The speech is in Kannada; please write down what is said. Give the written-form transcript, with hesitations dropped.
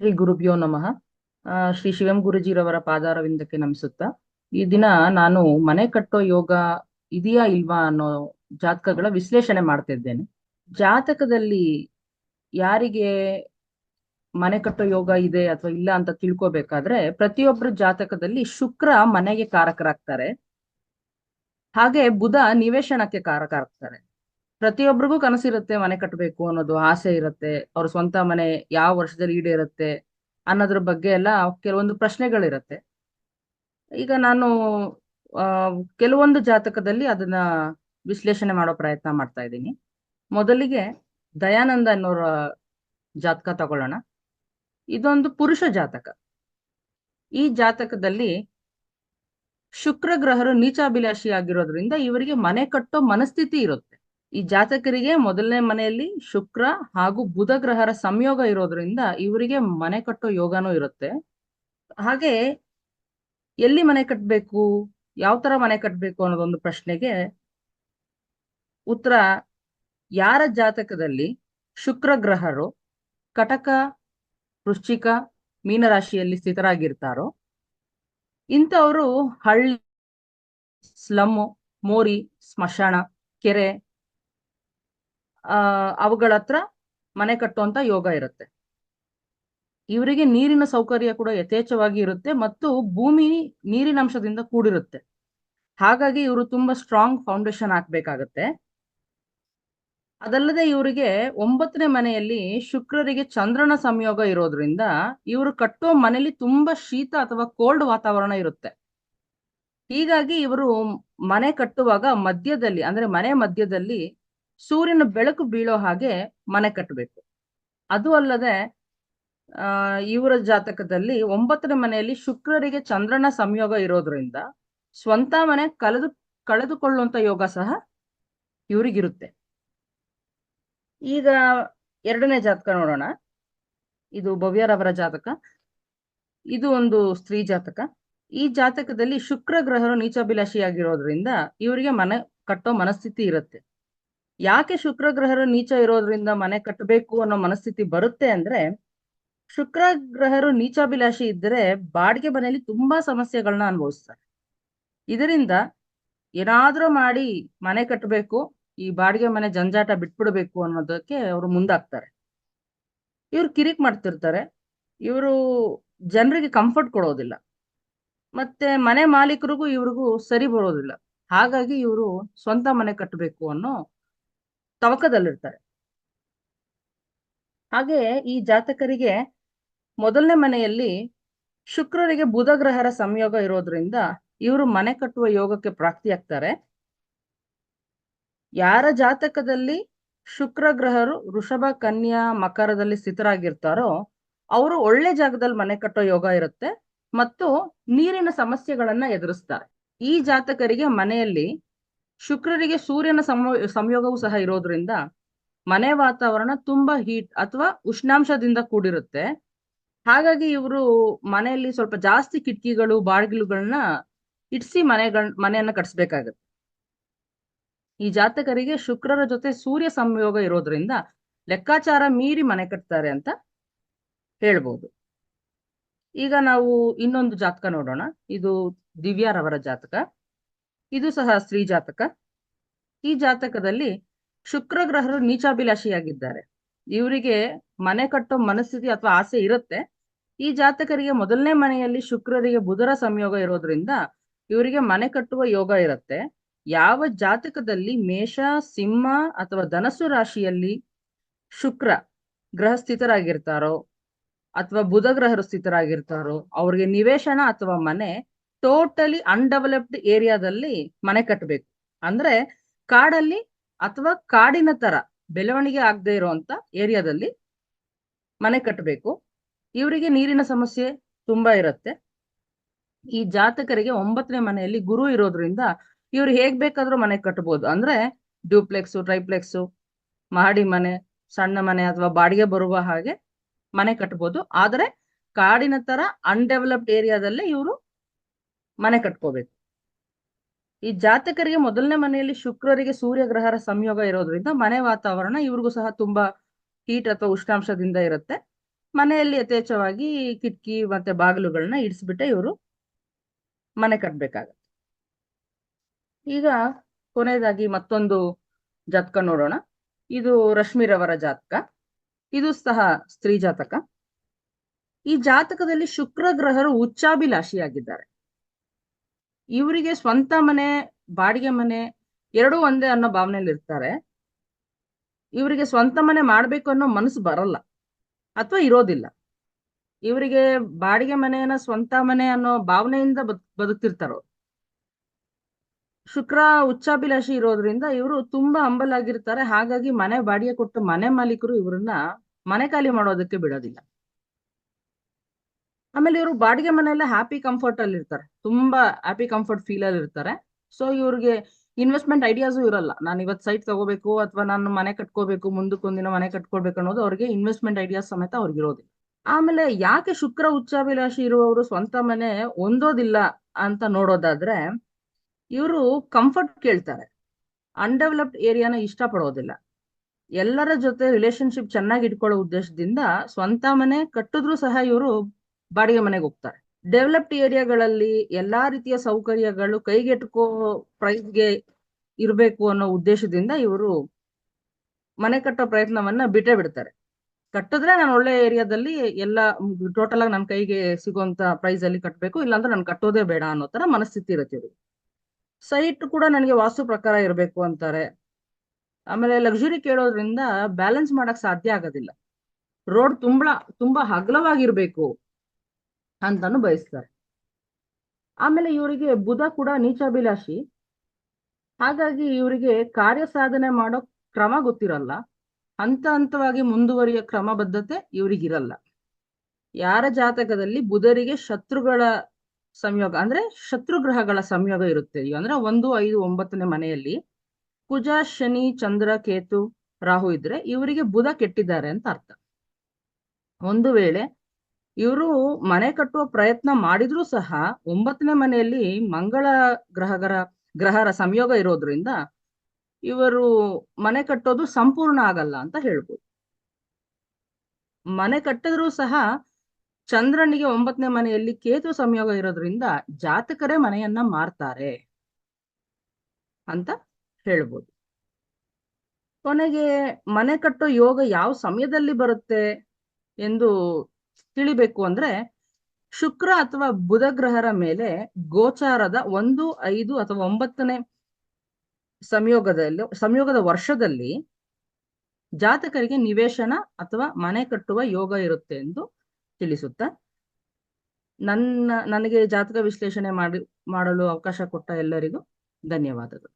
ಶ್ರೀ ಗುರುಭ್ಯೋ ನಮಃ. ಶ್ರೀ ಶಿವಂ ಗುರುಜಿರವರ ಪಾದಾರವಿಂದಕ್ಕೆ ನಮಿಸುತ್ತಾ ಈ ದಿನ ನಾನು ಮನೆ ಕಟ್ಟೋ ಯೋಗ ಇದೆಯಾ ಇಲ್ವಾ ಅನ್ನೋ ಜಾತಕಗಳ ವಿಶ್ಲೇಷಣೆ ಮಾಡ್ತಿದ್ದೇನೆ. ಜಾತಕದಲ್ಲಿ ಯಾರಿಗೆ ಮನೆ ಕಟ್ಟೋ ಯೋಗ ಇದೆ ಅಥವಾ ಇಲ್ಲ ಅಂತ ತಿಳ್ಕೊಬೇಕಾದ್ರೆ ಪ್ರತಿಯೊಬ್ಬರ ಜಾತಕದಲ್ಲಿ ಶುಕ್ರ ಮನೆಗೆ ಕಾರಕರಾಗ್ತಾರೆ, ಹಾಗೆ ಬುಧ ನಿವೇಶನಕ್ಕೆ ಕಾರಕರಾಗ್ತಾರೆ. ಪ್ರತಿಯೊಬ್ಬರಿಗೂ ಕನಸಿರುತ್ತೆ, ಮನೆ ಕಟ್ಟಬೇಕು ಅನ್ನೋದು ಆಸೆ ಇರುತ್ತೆ, ಅವ್ರ ಸ್ವಂತ ಮನೆ ಯಾವ ವರ್ಷದಲ್ಲಿ ಈಡೇರುತ್ತೆ ಅನ್ನೋದ್ರ ಬಗ್ಗೆ ಎಲ್ಲ ಕೆಲವೊಂದು ಪ್ರಶ್ನೆಗಳಿರುತ್ತೆ. ಈಗ ನಾನು ಆ ಕೆಲವೊಂದು ಜಾತಕದಲ್ಲಿ ಅದನ್ನ ವಿಶ್ಲೇಷಣೆ ಮಾಡೋ ಪ್ರಯತ್ನ ಮಾಡ್ತಾ ಇದ್ದೀನಿ. ಮೊದಲಿಗೆ ದಯಾನಂದ ಅನ್ನೋರ ಜಾತಕ ತಗೊಳ್ಳೋಣ. ಇದೊಂದು ಪುರುಷ ಜಾತಕ. ಈ ಜಾತಕದಲ್ಲಿ ಶುಕ್ರ ಗ್ರಹರು ನೀಚಾಭಿಲಾಷಿ ಆಗಿರೋದ್ರಿಂದ ಇವರಿಗೆ ಮನೆ ಕಟ್ಟೋ ಮನಸ್ಥಿತಿ ಇರುತ್ತೆ. ಈ ಜಾತಕರಿಗೆ ಮೊದಲನೇ ಮನೆಯಲ್ಲಿ ಶುಕ್ರ ಹಾಗೂ ಬುಧ ಗ್ರಹರ ಸಂಯೋಗ ಇರೋದ್ರಿಂದ ಇವರಿಗೆ ಮನೆ ಕಟ್ಟೋ ಯೋಗನೂ ಇರುತ್ತೆ. ಹಾಗೆ ಎಲ್ಲಿ ಮನೆ ಕಟ್ಟಬೇಕು, ಯಾವ ತರ ಮನೆ ಕಟ್ಟಬೇಕು ಅನ್ನೋದೊಂದು ಪ್ರಶ್ನೆಗೆ ಉತ್ತರ, ಯಾರ ಜಾತಕದಲ್ಲಿ ಶುಕ್ರ ಗ್ರಹರು ಕಟಕ, ವೃಶ್ಚಿಕ, ಮೀನರಾಶಿಯಲ್ಲಿ ಸ್ಥಿತರಾಗಿರ್ತಾರೋ ಇಂಥವರು ಹಳ್ಳಿ, ಸ್ಲಮ್ಮು, ಮೋರಿ, ಸ್ಮಶಾನ, ಕೆರೆ ಅವುಗಳ ಹತ್ರ ಮನೆ ಕಟ್ಟುವಂತ ಯೋಗ ಇರುತ್ತೆ. ಇವರಿಗೆ ನೀರಿನ ಸೌಕರ್ಯ ಕೂಡ ಯಥೇಚ್ಛವಾಗಿ ಇರುತ್ತೆ ಮತ್ತು ಭೂಮಿ ನೀರಿನ ಅಂಶದಿಂದ ಕೂಡಿರುತ್ತೆ. ಹಾಗಾಗಿ ಇವರು ತುಂಬಾ ಸ್ಟ್ರಾಂಗ್ ಫೌಂಡೇಶನ್ ಹಾಕ್ಬೇಕಾಗತ್ತೆ. ಅದಲ್ಲದೆ ಇವರಿಗೆ 9ನೇ ಮನೆಯಲ್ಲಿ ಶುಕ್ರರಿಗೆ ಚಂದ್ರನ ಸಂಯೋಗ ಇರೋದ್ರಿಂದ ಇವರು ಕಟ್ಟುವ ಮನೆಯಲ್ಲಿ ತುಂಬಾ ಶೀತ ಅಥವಾ ಕೋಲ್ಡ್ ವಾತಾವರಣ ಇರುತ್ತೆ. ಹೀಗಾಗಿ ಇವರು ಮನೆ ಕಟ್ಟುವಾಗ ಮಧ್ಯದಲ್ಲಿ, ಅಂದ್ರೆ ಮನೆ ಮಧ್ಯದಲ್ಲಿ ಸೂರ್ಯನ ಬೆಳಕು ಬೀಳೋ ಹಾಗೆ ಮನೆ ಕಟ್ಟಬೇಕು. ಅದು ಅಲ್ಲದೆ ಇವರ ಜಾತಕದಲ್ಲಿ 9ನೇ ಮನೆಯಲ್ಲಿ ಶುಕ್ರರಿಗೆ ಚಂದ್ರನ ಸಂಯೋಗ ಇರೋದ್ರಿಂದ ಸ್ವಂತ ಮನೆ ಕಳೆದುಕೊಳ್ಳುವಂತ ಯೋಗ ಸಹ ಇವರಿಗಿರುತ್ತೆ. ಈಗ ಎರಡನೇ ಜಾತಕ ನೋಡೋಣ. ಇದು ಭವ್ಯರವರ ಜಾತಕ. ಇದು ಒಂದು ಸ್ತ್ರೀ ಜಾತಕ. ಈ ಜಾತಕದಲ್ಲಿ ಶುಕ್ರ ಗ್ರಹರು ನೀಚಾಭಿಲಾಷಿಯಾಗಿರೋದ್ರಿಂದ ಇವರಿಗೆ ಮನೆ ಕಟ್ಟೋ ಮನಸ್ಥಿತಿ ಇರುತ್ತೆ. ಯಾಕೆ ಶುಕ್ರ ಗ್ರಹರು ನೀಚ ಇರೋದ್ರಿಂದ ಮನೆ ಕಟ್ಟಬೇಕು ಅನ್ನೋ ಮನಸ್ಥಿತಿ ಬರುತ್ತೆ ಅಂದ್ರೆ, ಶುಕ್ರ ಗ್ರಹರು ನೀಚಾಭಿಲಾಷಿ ಇದ್ದರೆ ಬಾಡಿಗೆ ಮನೆಯಲ್ಲಿ ತುಂಬಾ ಸಮಸ್ಯೆಗಳನ್ನ ಅನುಭವಿಸ್ತಾರೆ. ಇದರಿಂದ ಏನಾದ್ರೂ ಮಾಡಿ ಮನೆ ಕಟ್ಟಬೇಕು, ಈ ಬಾಡಿಗೆ ಮನೆ ಜಂಜಾಟ ಬಿಟ್ಬಿಡ್ಬೇಕು ಅನ್ನೋದಕ್ಕೆ ಅವರು ಮುಂದಾಗ್ತಾರೆ. ಇವ್ರು ಕಿರಿಕ್ ಮಾಡ್ತಿರ್ತಾರೆ, ಇವರು ಜನರಿಗೆ ಕಂಫರ್ಟ್ ಕೊಡೋದಿಲ್ಲ, ಮತ್ತೆ ಮನೆ ಮಾಲೀಕರಿಗೂ ಇವ್ರಿಗೂ ಸರಿ ಬರೋದಿಲ್ಲ. ಹಾಗಾಗಿ ಇವರು ಸ್ವಂತ ಮನೆ ಕಟ್ಟಬೇಕು ಅನ್ನೋ ತವಕದಲ್ಲಿರ್ತಾರೆ. ಹಾಗೆ ಈ ಜಾತಕರಿಗೆ ಮೊದಲನೇ ಮನೆಯಲ್ಲಿ ಶುಕ್ರರಿಗೆ ಬುಧ ಗ್ರಹರ ಸಂಯೋಗ ಇರೋದ್ರಿಂದ ಇವರು ಮನೆ ಕಟ್ಟುವ ಯೋಗಕ್ಕೆ ಪ್ರಾಪ್ತಿಯಾಗ್ತಾರೆ. ಯಾರ ಜಾತಕದಲ್ಲಿ ಶುಕ್ರ ಗ್ರಹರು ವೃಷಭ, ಕನ್ಯಾ, ಮಕರದಲ್ಲಿ ಸ್ಥಿತರಾಗಿರ್ತಾರೋ ಅವರು ಒಳ್ಳೆ ಜಾಗದಲ್ಲಿ ಮನೆ ಕಟ್ಟೋ ಯೋಗ ಇರುತ್ತೆ ಮತ್ತು ನೀರಿನ ಸಮಸ್ಯೆಗಳನ್ನ ಎದುರಿಸ್ತಾರೆ. ಈ ಜಾತಕರಿಗೆ ಮನೆಯಲ್ಲಿ ಶುಕ್ರರಿಗೆ ಸೂರ್ಯನ ಸಂಯೋಗವೂ ಸಹ ಇರೋದ್ರಿಂದ ಮನೆ ವಾತಾವರಣ ತುಂಬಾ ಹೀಟ್ ಅಥವಾ ಉಷ್ಣಾಂಶದಿಂದ ಕೂಡಿರುತ್ತೆ. ಹಾಗಾಗಿ ಇವರು ಮನೆಯಲ್ಲಿ ಸ್ವಲ್ಪ ಜಾಸ್ತಿ ಕಿಟಕಿಗಳು, ಬಾಗಿಲುಗಳನ್ನ ಇಡ್ಸಿ ಮನೆಯನ್ನ ಕಟ್ಸ್ಬೇಕಾಗತ್ತೆ. ಈ ಜಾತಕರಿಗೆ ಶುಕ್ರರ ಜೊತೆ ಸೂರ್ಯ ಸಂಯೋಗ ಇರೋದ್ರಿಂದ ಲೆಕ್ಕಾಚಾರ ಮೀರಿ ಮನೆ ಕಟ್ತಾರೆ ಅಂತ ಹೇಳ್ಬೋದು. ಈಗ ನಾವು ಇನ್ನೊಂದು ಜಾತಕ ನೋಡೋಣ. ಇದು ದಿವ್ಯಾರವರ ಜಾತಕ. ಇದು ಸಹ ಸ್ತ್ರೀ ಜಾತಕ. ಈ ಜಾತಕದಲ್ಲಿ ಶುಕ್ರ ಗ್ರಹರು ನೀಚಾಭಿಲಾಷಿಯಾಗಿದ್ದಾರೆ. ಇವರಿಗೆ ಮನೆ ಕಟ್ಟೋ ಮನಸ್ಥಿತಿ ಅಥವಾ ಆಸೆ ಇರುತ್ತೆ. ಈ ಜಾತಕರಿಗೆ ಮೊದಲನೇ ಮನೆಯಲ್ಲಿ ಶುಕ್ರರಿಗೆ ಬುಧರ ಸಂಯೋಗ ಇರೋದ್ರಿಂದ ಇವರಿಗೆ ಮನೆ ಕಟ್ಟುವ ಯೋಗ ಇರುತ್ತೆ. ಯಾವ ಜಾತಕದಲ್ಲಿ ಮೇಷ, ಸಿಂಹ ಅಥವಾ ಧನಸ್ಸು ರಾಶಿಯಲ್ಲಿ ಶುಕ್ರ ಗ್ರಹ ಸ್ಥಿತರಾಗಿರ್ತಾರೋ ಅಥವಾ ಬುಧ ಗ್ರಹರು ಸ್ಥಿತರಾಗಿರ್ತಾರೋ ಅವ್ರಿಗೆ ನಿವೇಶನ ಅಥವಾ ಮನೆ ಟೋಟಲಿ ಅನ್ಡೆವಲಪ್ಡ್ ಏರಿಯಾದಲ್ಲಿ ಮನೆ ಕಟ್ಟಬೇಕು. ಅಂದ್ರೆ ಕಾಡಲ್ಲಿ ಅಥವಾ ಕಾಡಿನ ತರ ಬೆಳವಣಿಗೆ ಆಗದೆ ಇರುವಂತ ಏರಿಯಾದಲ್ಲಿ ಮನೆ ಕಟ್ಟಬೇಕು. ಇವರಿಗೆ ನೀರಿನ ಸಮಸ್ಯೆ ತುಂಬಾ ಇರುತ್ತೆ. ಈ ಜಾತಕರಿಗೆ 9ನೇ ಮನೆಯಲ್ಲಿ ಗುರು ಇರೋದ್ರಿಂದ ಇವ್ರು ಹೇಗ್ ಬೇಕಾದ್ರೂ ಮನೆ ಕಟ್ಟಬಹುದು. ಅಂದ್ರೆ ಡ್ಯೂಪ್ಲೆಕ್ಸು, ಟ್ರೈಪ್ಲೆಕ್ಸು, ಮಹಡಿ ಮನೆ, ಸಣ್ಣ ಮನೆ ಅಥವಾ ಬಾಡಿಗೆ ಬರುವ ಹಾಗೆ ಮನೆ ಕಟ್ಟಬಹುದು. ಆದರೆ ಕಾಡಿನ ತರ ಅನ್ಡೆವಲಪ್ಡ್ ಏರಿಯಾದಲ್ಲೇ ಇವರು ಮನೆ ಕಟ್ಕೋಬೇಕು. ಈ ಜಾತಕರಿಗೆ ಮೊದಲನೇ ಮನೆಯಲ್ಲಿ ಶುಕ್ರರಿಗೆ ಸೂರ್ಯ ಗ್ರಹರ ಸಂಯೋಗ ಇರೋದ್ರಿಂದ ಮನೆ ವಾತಾವರಣ ಇವ್ರಿಗೂ ಸಹ ತುಂಬಾ ಹೀಟ್ ಅಥವಾ ಉಷ್ಣಾಂಶದಿಂದ ಇರುತ್ತೆ. ಮನೆಯಲ್ಲಿ ಯಥೇಚ್ಛವಾಗಿ ಕಿಟಕಿ ಮತ್ತೆ ಬಾಗಿಲುಗಳನ್ನ ಇಡಿಸ್ಬಿಟ್ಟೆ ಇವರು ಮನೆ ಕಟ್ಬೇಕಾಗತ್ತೆ. ಈಗ ಕೊನೆಯದಾಗಿ ಮತ್ತೊಂದು ಜಾತಕ ನೋಡೋಣ. ಇದು ರಶ್ಮಿರವರ ಜಾತಕ. ಇದು ಸಹ ಸ್ತ್ರೀ ಜಾತಕ. ಈ ಜಾತಕದಲ್ಲಿ ಶುಕ್ರ ಗ್ರಹರು ಉಚ್ಚಾಭಿಲಾಷಿಯಾಗಿದ್ದಾರೆ. ಇವರಿಗೆ ಸ್ವಂತ ಮನೆ, ಬಾಡಿಗೆ ಮನೆ ಎರಡೂ ಒಂದೇ ಅನ್ನೋ ಭಾವನೆಯಲ್ಲಿ ಇರ್ತಾರೆ. ಇವರಿಗೆ ಸ್ವಂತ ಮನೆ ಮಾಡ್ಬೇಕು ಅನ್ನೋ ಮನಸ್ಸು ಬರಲ್ಲ ಅಥವಾ ಇರೋದಿಲ್ಲ. ಇವರಿಗೆ ಬಾಡಿಗೆ ಮನೆಯನ್ನ ಸ್ವಂತ ಮನೆ ಅನ್ನೋ ಭಾವನೆಯಿಂದ ಬದುಕ್ತಿರ್ತಾರೋ. ಶುಕ್ರ ಉಚ್ಚಾಭಿಲಾಷಿ ಇರೋದ್ರಿಂದ ಇವರು ತುಂಬಾ ಹಂಬಲಾಗಿರ್ತಾರೆ. ಹಾಗಾಗಿ ಮನೆ ಬಾಡಿಗೆ ಕೊಟ್ಟು ಮನೆ ಮಾಲೀಕರು ಇವ್ರನ್ನ ಮನೆ ಖಾಲಿ ಮಾಡೋದಕ್ಕೆ ಬಿಡೋದಿಲ್ಲ. ಆಮೇಲೆ ಇವರು ಬಾಡಿಗೆ ಮನೆಯಲ್ಲ ಹ್ಯಾಪಿ ಕಂಫರ್ಟ್ ಅಲ್ಲಿ ಇರ್ತಾರೆ. ತುಂಬಾ ಹ್ಯಾಪಿ ಕಂಫರ್ಟ್ ಫೀಲ್ ಅಲ್ಲಿ ಇರ್ತಾರೆ. ಸೊ ಇವ್ರಿಗೆ ಇನ್ವೆಸ್ಟ್ಮೆಂಟ್ ಐಡಿಯಾಸು ಇರಲ್ಲ. ನಾನು ಇವತ್ತು ಸೈಟ್ ತಗೋಬೇಕು ಅಥವಾ ನಾನು ಮನೆ ಕಟ್ಕೋಬೇಕು, ಮುಂದಕ್ಕೊಂದಿನ ಮನೆ ಕಟ್ಕೊಳ್ಬೇಕು ಅನ್ನೋದು ಅವ್ರಿಗೆ ಇನ್ವೆಸ್ಟ್ಮೆಂಟ್ ಐಡಿಯಾಸ್ ಸಮೇತ ಅವ್ರಿಗೆ ಇರೋದಿಲ್ಲ. ಆಮೇಲೆ ಯಾಕೆ ಶುಕ್ರ ಉಚ್ಚಾಭಿಲಾಷಿ ಇರುವವರು ಸ್ವಂತ ಮನೆ ಹೊಂದೋದಿಲ್ಲ ಅಂತ ನೋಡೋದಾದ್ರೆ, ಇವರು ಕಂಫರ್ಟ್ ಕೇಳ್ತಾರೆ. ಅನ್ಡೆವಲಪ್ಡ್ ಏರಿಯಾನ ಇಷ್ಟಪಡೋದಿಲ್ಲ. ಎಲ್ಲರ ಜೊತೆ ರಿಲೇಶನ್ಶಿಪ್ ಚೆನ್ನಾಗಿ ಇಟ್ಕೊಳ್ಳೋ ಉದ್ದೇಶದಿಂದ ಸ್ವಂತ ಮನೆ ಕಟ್ಟಿದ್ರು ಸಹ ಇವರು ಬಾಡಿಗೆ ಮನೆಗೆ ಹೋಗ್ತಾರೆ. ಡೆವಲಪ್ಡ್ ಏರಿಯಾಗಳಲ್ಲಿ ಎಲ್ಲಾ ರೀತಿಯ ಸೌಕರ್ಯಗಳು ಕೈಗೆಟುಕೋ ಪ್ರೈಸ್ಗೆ ಇರಬೇಕು ಅನ್ನೋ ಉದ್ದೇಶದಿಂದ ಇವರು ಮನೆ ಕಟ್ಟೋ ಪ್ರಯತ್ನವನ್ನ ಬಿಟ್ಟೇ ಬಿಡ್ತಾರೆ. ಕಟ್ಟಿದ್ರೆ ನಾನು ಒಳ್ಳೆ ಏರಿಯಾದಲ್ಲಿ ಎಲ್ಲ ಟೋಟಲ್ ಆಗಿ ನನ್ನ ಕೈಗೆ ಸಿಗುವಂತ ಪ್ರೈಸ್ ಅಲ್ಲಿ ಕಟ್ಟಬೇಕು, ಇಲ್ಲಾಂದ್ರೆ ನಾನು ಕಟ್ಟೋದೇ ಬೇಡ ಅನ್ನೋ ತರ ಮನಸ್ಥಿತಿ ಇರುತ್ತೆ ಇವ್ರಿಗೆ. ಸೈಟ್ ಕೂಡ ನನಗೆ ವಾಸ್ತು ಪ್ರಕಾರ ಇರಬೇಕು ಅಂತಾರೆ. ಆಮೇಲೆ ಲಕ್ಸುರಿ ಕೇಳೋದ್ರಿಂದ ಬ್ಯಾಲೆನ್ಸ್ ಮಾಡಕ್ ಸಾಧ್ಯ ಆಗೋದಿಲ್ಲ. ರೋಡ್ ತುಂಬಾ ಅಗಲವಾಗಿರ್ಬೇಕು ಅಂತಾನು ಬಯಸ್ತಾರೆ. ಆಮೇಲೆ ಇವರಿಗೆ ಬುಧ ಕೂಡ ನೀಚಾಭಿಲಾಷಿ. ಹಾಗಾಗಿ ಇವರಿಗೆ ಕಾರ್ಯ ಸಾಧನೆ ಮಾಡೋ ಕ್ರಮ ಗೊತ್ತಿರಲ್ಲ. ಹಂತ ಹಂತವಾಗಿ ಮುಂದುವರಿಯೋ ಕ್ರಮಬದ್ಧತೆ ಇವ್ರಿಗಿರಲ್ಲ. ಯಾರ ಜಾತಕದಲ್ಲಿ ಬುಧರಿಗೆ ಶತ್ರುಗಳ ಸಂಯೋಗ ಅಂದ್ರೆ ಶತ್ರು ಗ್ರಹಗಳ ಸಂಯೋಗ ಇರುತ್ತೆ, ಅಂದ್ರೆ 1, 5, 9ನೇ ಮನೆಯಲ್ಲಿ ಕುಜ, ಶನಿ, ಚಂದ್ರ, ಕೇತು, ರಾಹು ಇದ್ರೆ ಇವರಿಗೆ ಬುಧ ಕೆಟ್ಟಿದ್ದಾರೆ ಅಂತ ಅರ್ಥ. ಒಂದು ವೇಳೆ ಇವರು ಮನೆ ಕಟ್ಟುವ ಪ್ರಯತ್ನ ಮಾಡಿದ್ರೂ ಸಹ 9ನೇ ಮನೆಯಲ್ಲಿ ಮಂಗಳ ಗ್ರಹರ ಸಂಯೋಗ ಇರೋದ್ರಿಂದ ಇವರು ಮನೆ ಕಟ್ಟೋದು ಸಂಪೂರ್ಣ ಆಗಲ್ಲ ಅಂತ ಹೇಳ್ಬೋದು. ಮನೆ ಕಟ್ಟಿದ್ರೂ ಸಹ ಚಂದ್ರನಿಗೆ 9ನೇ ಮನೆಯಲ್ಲಿ ಕೇತು ಸಂಯೋಗ ಇರೋದ್ರಿಂದ ಜಾತಕರೇ ಮನೆಯನ್ನ ಮಾರ್ತಾರೆ ಅಂತ ಹೇಳ್ಬೋದು. ಕೊನೆಗೆ ಮನೆ ಕಟ್ಟೋ ಯೋಗ ಯಾವ ಸಮಯದಲ್ಲಿ ಬರುತ್ತೆ ಎಂದು ತಿಳಿಬೇಕು ಅಂದ್ರೆ, ಶುಕ್ರ ಅಥವಾ ಬುಧ ಗ್ರಹರ ಮೇಲೆ ಗೋಚಾರದ 1, 5 ಅಥವಾ 9ನೇ ಸಂಯೋಗದ ವರ್ಷದಲ್ಲಿ ಜಾತಕರಿಗೆ ನಿವೇಶನ ಅಥವಾ ಮನೆ ಕಟ್ಟುವ ಯೋಗ ಇರುತ್ತೆ ಎಂದು ತಿಳಿಸುತ್ತಾ, ನನಗೆ ಜಾತಕ ವಿಶ್ಲೇಷಣೆ ಮಾಡಲು ಅವಕಾಶ ಕೊಟ್ಟ ಎಲ್ಲರಿಗೂ ಧನ್ಯವಾದಗಳು.